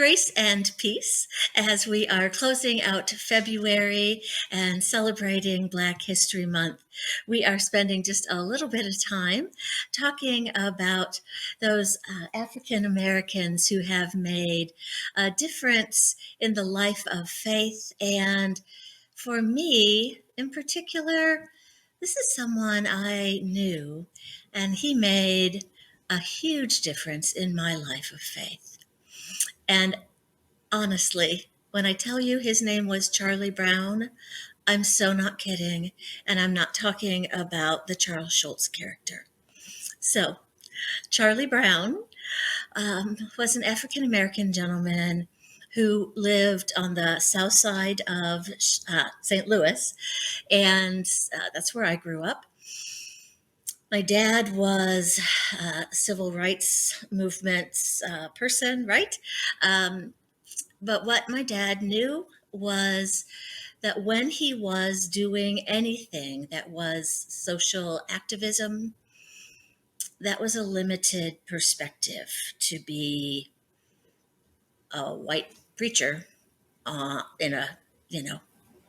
Grace and peace as we are closing out February and celebrating Black History Month. We are spending just a little bit of time talking about those African Americans who have made a difference in the life of faith. And for me, in particular, this is someone I knew, and he made a huge difference in my life of faith. And honestly, when I tell you his name was Charlie Brown, I'm so not kidding. And I'm not talking about the Charles Schultz character. So, Charlie Brown was an African American gentleman who lived on the south side of St. Louis, and that's where I grew up. My dad was a civil rights movement person, right? But what my dad knew was that when he was doing anything that was social activism, that was a limited perspective to be a white preacher in a,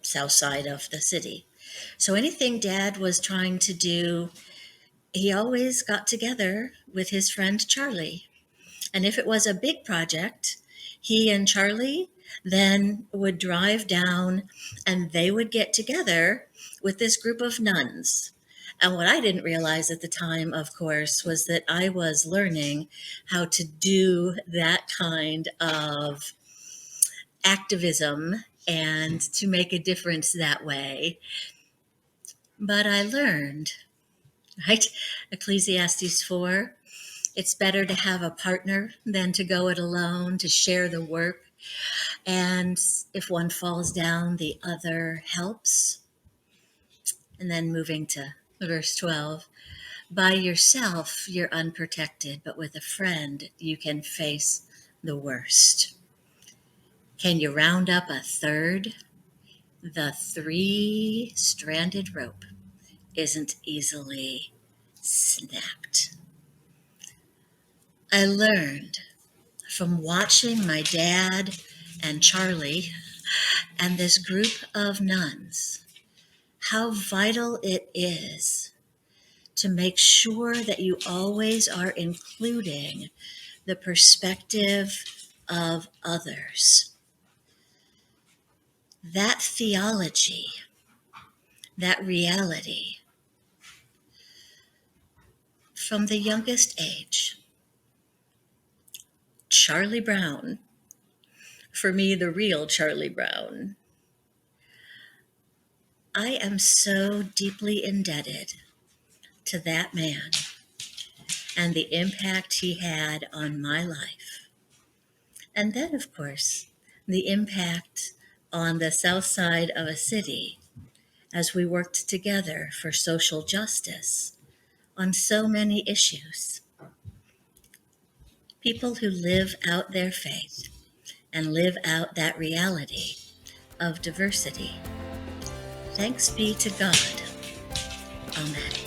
south side of the city. So anything Dad was trying to do, he always got together with his friend Charlie. And if it was a big project, he and Charlie then would drive down and they would get together with this group of nuns. And what I didn't realize at the time, of course, was that I was learning how to do that kind of activism and to make a difference that way. But I learned, right? Ecclesiastes 4, it's better to have a partner than to go it alone, to share the work. And if one falls down, the other helps. And then moving to verse 12, by yourself, you're unprotected, but with a friend, you can face the worst. Can you round up a third? The 3-stranded rope isn't easily snapped. I learned from watching my dad and Charlie and this group of nuns how vital it is to make sure that you always are including the perspective of others. That theology, that reality, from the youngest age. Charlie Brown, for me, the real Charlie Brown. I am so deeply indebted to that man and the impact he had on my life. And then, of course, the impact on the south side of a city as we worked together for social justice on so many issues. People who live out their faith and live out that reality of diversity. Thanks be to God. Amen.